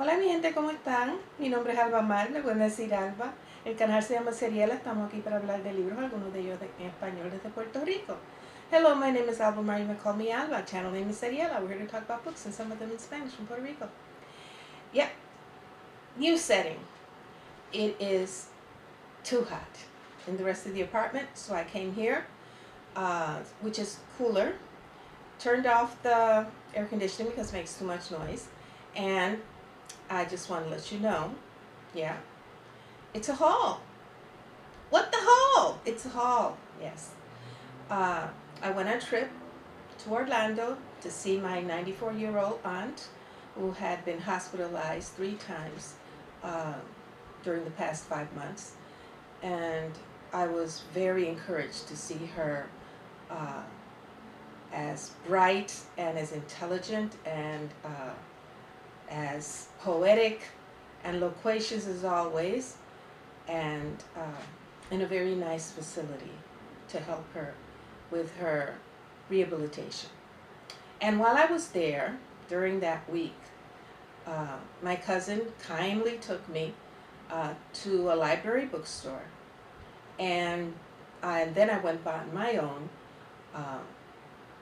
Hola mi gente, ¿cómo están? Mi nombre es Alba Mar, me pueden decir Alba. El canal se llama Seriela, estamos aquí para hablar de libros, algunos de ellos en español desde Puerto Rico. Hello, my name is Alba Mar, you may call me Alba. Channel name is Seriela. We're here to talk about books and some of them in Spanish from Puerto Rico. Yeah, new setting. It is too hot in the rest of the apartment, so I came here, which is cooler. Turned off the air conditioning because it makes too much noise, and I just want to let you know, yeah, it's a haul. What the haul? It's a haul, yes. I went on a trip to Orlando to see my 94-year-old aunt who had been hospitalized 3 times during the past 5 months. And I was very encouraged to see her as bright and as intelligent and as poetic and loquacious as always, and in a very nice facility to help her with her rehabilitation. And while I was there during that week, my cousin kindly took me to a library bookstore, and then I went on my own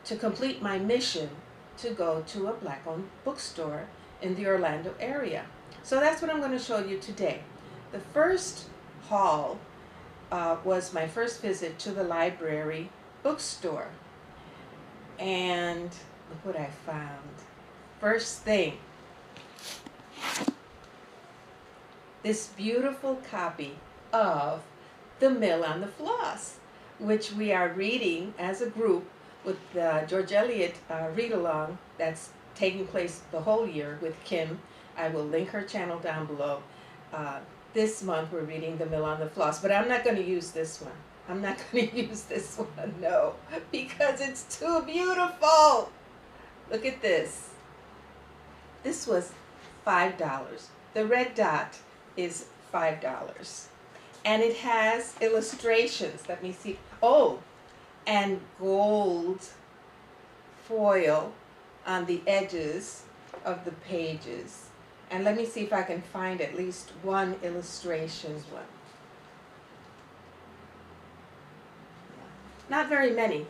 to complete my mission to go to a Black-owned bookstore in the Orlando area. So that's what I'm going to show you today. The first haul was my first visit to the library bookstore. And look what I found. First thing, this beautiful copy of The Mill on the Floss, which we are reading as a group with the George Eliot read-along that's taking place the whole year with Kim. I will link her channel down below. This month we're reading The Mill on the Floss, but I'm not going to use this one. I'm not going to use this one, no, because it's too beautiful. Look at this. This was $5. The red dot is $5. And it has illustrations. Let me see. Oh, and gold foil on the edges of the pages. And let me see if I can find at least one illustration one. Not very many,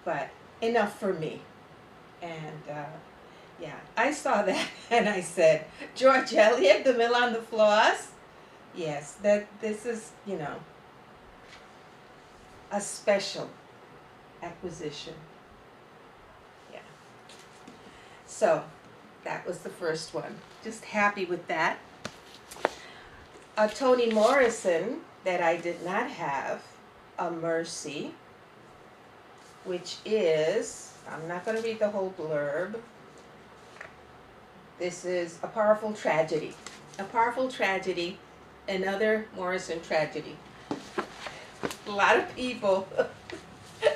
but enough for me. And yeah, I saw that and I said, George Eliot, The Mill on the Floss? Yes, this is, you know, a special acquisition. Yeah. So that was the first one. Just happy with that. A Toni Morrison that I did not have, A Mercy, which is, I'm not going to read the whole blurb. This is A Powerful Tragedy. A Powerful Tragedy, another Morrison tragedy. A lot of people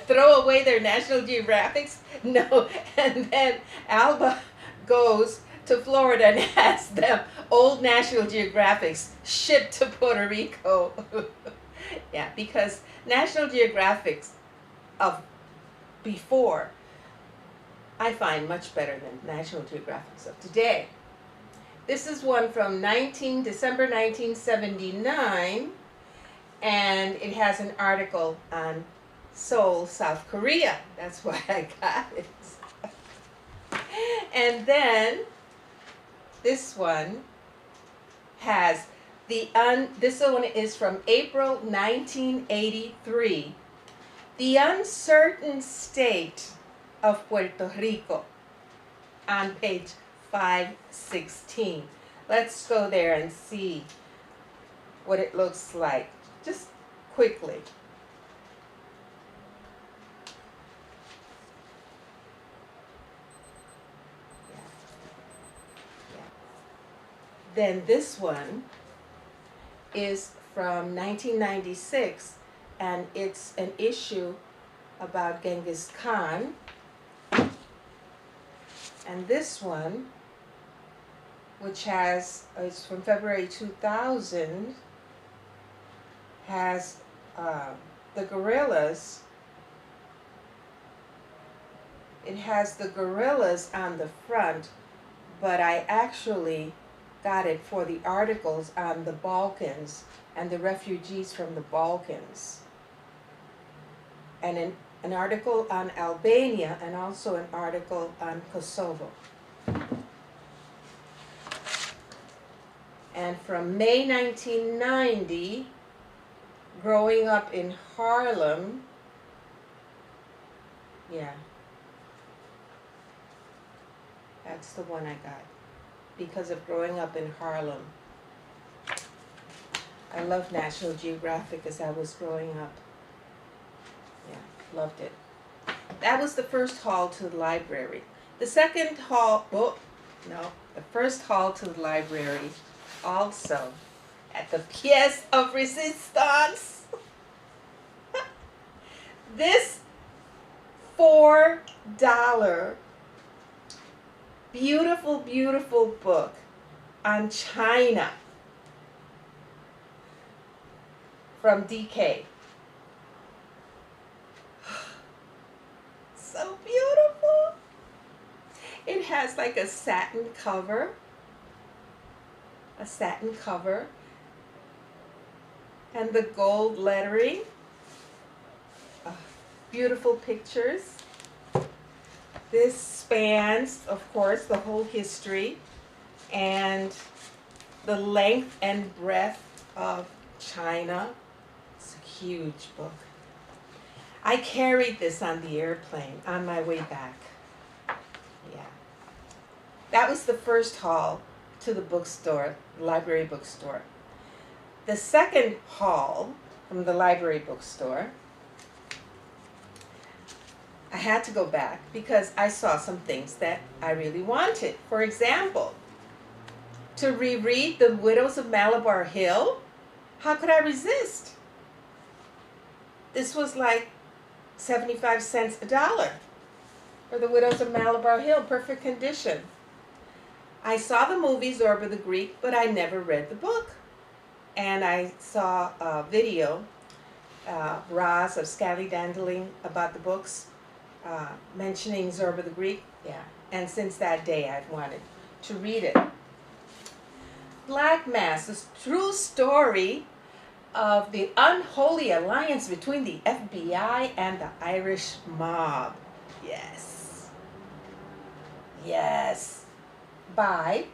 throw away their National Geographics. No, and then Alba goes to Florida and has them old National Geographics shipped to Puerto Rico. Yeah, because National Geographics of before I find much better than National Geographics of today. This is one from December 1979, and it has an article on Seoul, South Korea. That's why I got it. And then this one has this one is from April 1983. The Uncertain State of Puerto Rico, on page 516. Let's go there and see what it looks like, just quickly. Then this one is from 1996, and it's an issue about Genghis Khan. And this one, which is from February 2000, has the gorillas. It has the gorillas on the front, but I actually got it for the articles on the Balkans and the refugees from the Balkans. And an article on Albania and also an article on Kosovo. And from May 1990, growing up in Harlem, yeah, that's the one I got, because of growing up in Harlem. I loved National Geographic as I was growing up. Yeah, loved it. That was the first haul to the library. The second haul, oh, no, the first haul to the library also at the Pièce of Resistance. This $4 beautiful, beautiful book on China from DK. So beautiful. It has like a satin cover. And the gold lettering. Beautiful pictures. This spans, of course, the whole history and the length and breadth of China. It's a huge book. I carried this on the airplane on my way back. Yeah. That was the first haul to the bookstore, library bookstore. The second haul from the library bookstore, I had to go back because I saw some things that I really wanted. For example, to reread The Widows of Malabar Hill. How could I resist? This was like 75 cents a dollar for The Widows of Malabar Hill, perfect condition. I saw the movie Zorba the Greek, but I never read the book. And I saw a video, Roz of Scallydandling, about the books, mentioning Zorba the Greek. Yeah. And since that day, I've wanted to read it. Black Mass, a true story of the unholy alliance between the FBI and the Irish mob. Yes. Yes. By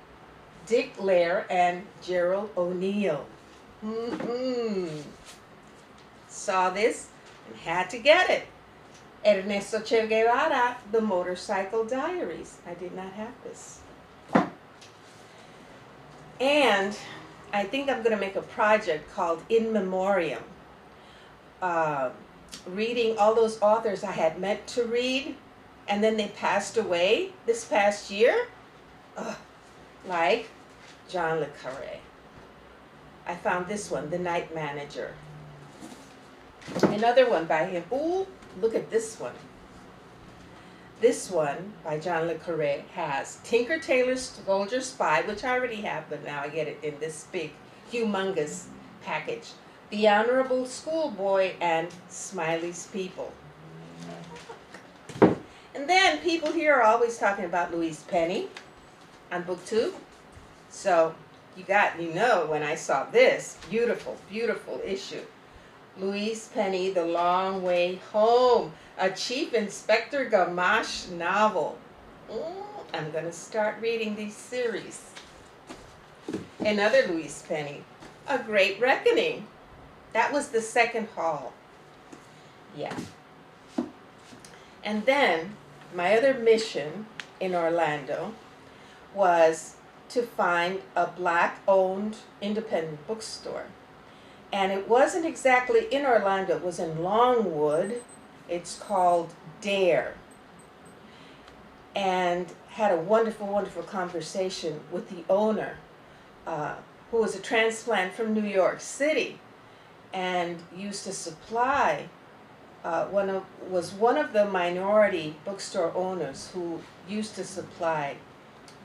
Dick Lair and Gerald O'Neill. Saw this and had to get it. Ernesto Che Guevara, The Motorcycle Diaries. I did not have this. And I think I'm going to make a project called In Memoriam. Reading all those authors I had meant to read, and then they passed away this past year. Like John le Carré. I found this one, The Night Manager. Another one by him. Ooh, look at this one. This one by John le Carré has Tinker Tailor Soldier Spy, which I already have, but now I get it in this big, humongous package. The Honorable Schoolboy and Smiley's People. And then people here are always talking about Louise Penny on BookTube. So you know when I saw this beautiful, beautiful issue. Louise Penny, The Long Way Home, a Chief Inspector Gamache novel. I'm going to start reading these series. Another Louise Penny, A Great Reckoning. That was the second haul. Yeah. And then my other mission in Orlando was to find a Black-owned independent bookstore. And it wasn't exactly in Orlando, it was in Longwood. It's called Dare. And had a wonderful, wonderful conversation with the owner, who was a transplant from New York City and used to supply, was one of the minority bookstore owners who used to supply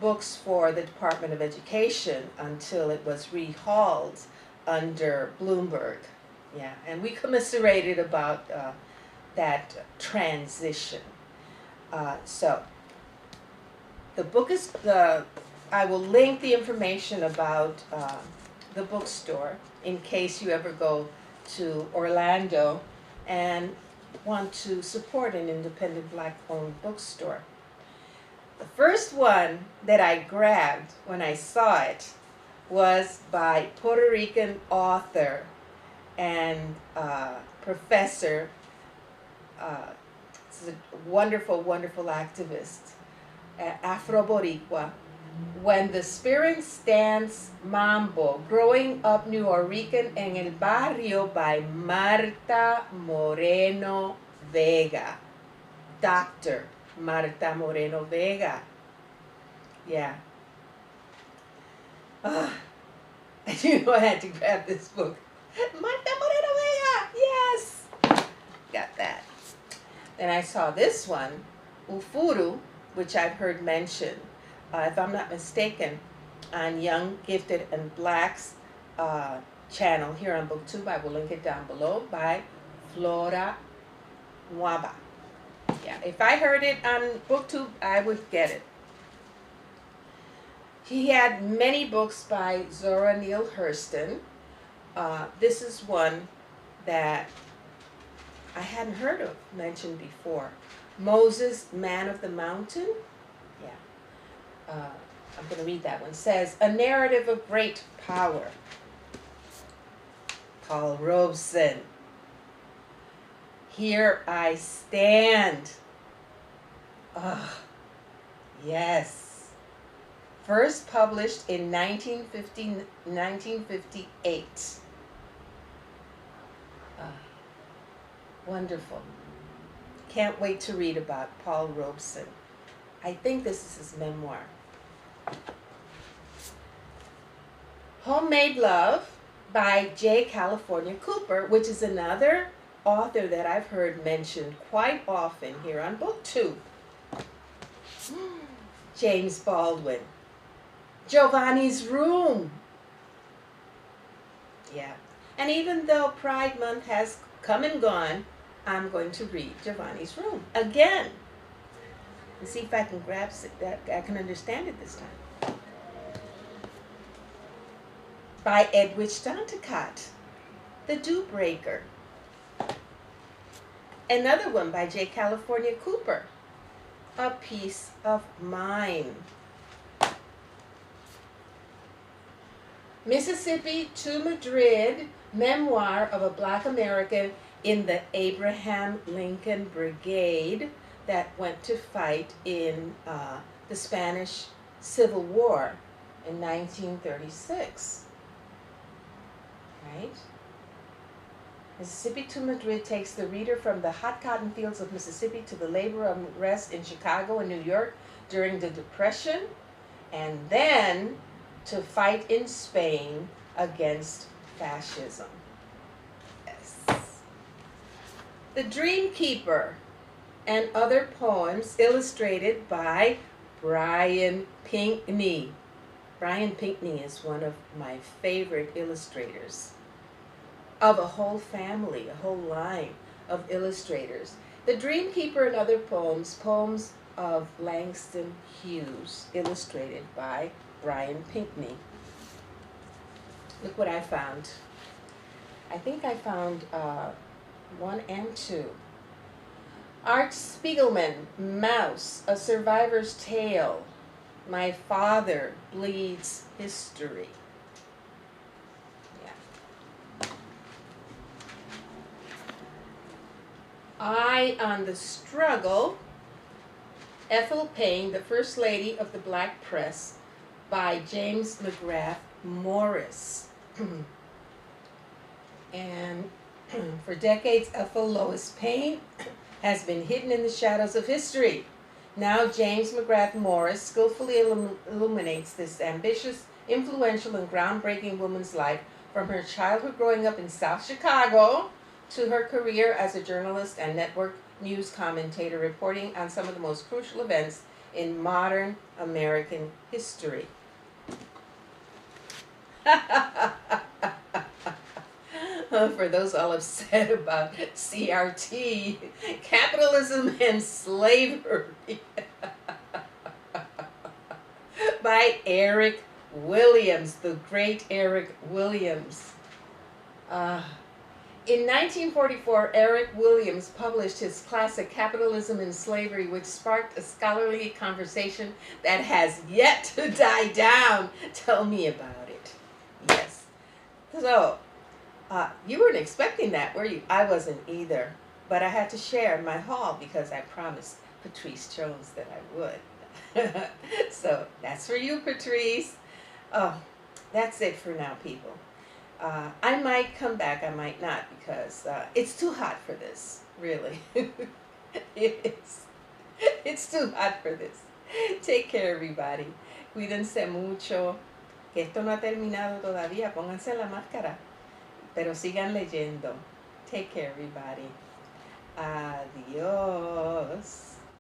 books for the Department of Education until it was rehauled under Bloomberg. Yeah, and we commiserated about that transition. So the book is, the I will link the information about the bookstore in case you ever go to Orlando and want to support an independent Black-owned bookstore. The first one that I grabbed when I saw it was by Puerto Rican author and professor, this is a wonderful, wonderful activist, Afro-Boricua, When the Spirit Stands Mambo, Growing Up Nuyorican en el Barrio by Marta Moreno Vega. Dr. Marta Moreno Vega. Yeah. I do know I had to grab this book. Marta Moreno Vega! Yes! Got that. Then I saw this one, Ufuru, which I've heard mentioned, if I'm not mistaken, on Young, Gifted, and Black's channel here on BookTube. I will link it down below, by Flora Nwapa. Yeah, if I heard it on BookTube, I would get it. He had many books by Zora Neale Hurston. This is one that I hadn't heard of mentioned before. Moses, Man of the Mountain. Yeah, I'm going to read that one. It says, A Narrative of Great Power. Paul Robeson. Here I Stand. Yes. First published in 1958. Wonderful. Can't wait to read about Paul Robeson. I think this is his memoir. Homemade Love by J. California Cooper, which is another author that I've heard mentioned quite often here on BookTube. James Baldwin. Giovanni's Room. Yeah. And even though Pride Month has come and gone, I'm going to read Giovanni's Room again. And see if I can grasp it, that I can understand it this time. By Edwidge Danticat, The Dew Breaker. Another one by J. California Cooper, A Piece of Mine. Mississippi to Madrid, Memoir of a Black American in the Abraham Lincoln Brigade that went to fight in the Spanish Civil War in 1936. Right? Mississippi to Madrid takes the reader from the hot cotton fields of Mississippi to the labor unrest in Chicago and New York during the Depression, and then to fight in Spain against fascism. Yes. The Dream Keeper and Other Poems, illustrated by Brian Pinckney. Brian Pinckney is one of my favorite illustrators of a whole family, a whole line of illustrators. The Dream Keeper and Other Poems, poems of Langston Hughes, illustrated by Brian Pinckney. Look what I found. I think I found 1 and 2. Art Spiegelman, Mouse, A Survivor's Tale. My Father Bleeds History. Yeah. Eye on the Struggle. Ethel Payne, the First Lady of the Black Press, by James McGrath Morris. And for decades, Ethel Lois Payne has been hidden in the shadows of history. Now James McGrath Morris skillfully illuminates this ambitious, influential, and groundbreaking woman's life from her childhood growing up in South Chicago to her career as a journalist and network news commentator, reporting on some of the most crucial events in modern American history. For those all upset about CRT, capitalism and slavery. by Eric Williams, the great Eric Williams. In 1944, Eric Williams published his classic Capitalism and Slavery, which sparked a scholarly conversation that has yet to die down. Tell me about it. Yes. So, you weren't expecting that, were you? I wasn't either. But I had to share my haul because I promised Patrice Jones that I would. So, that's for you, Patrice. Oh, that's it for now, people. I might come back, I might not, because it's too hot for this, really. It is. It's too hot for this. Take care, everybody. Cuídense mucho. Que esto no ha terminado todavía. Pónganse la máscara. Pero sigan leyendo. Take care, everybody. Adiós.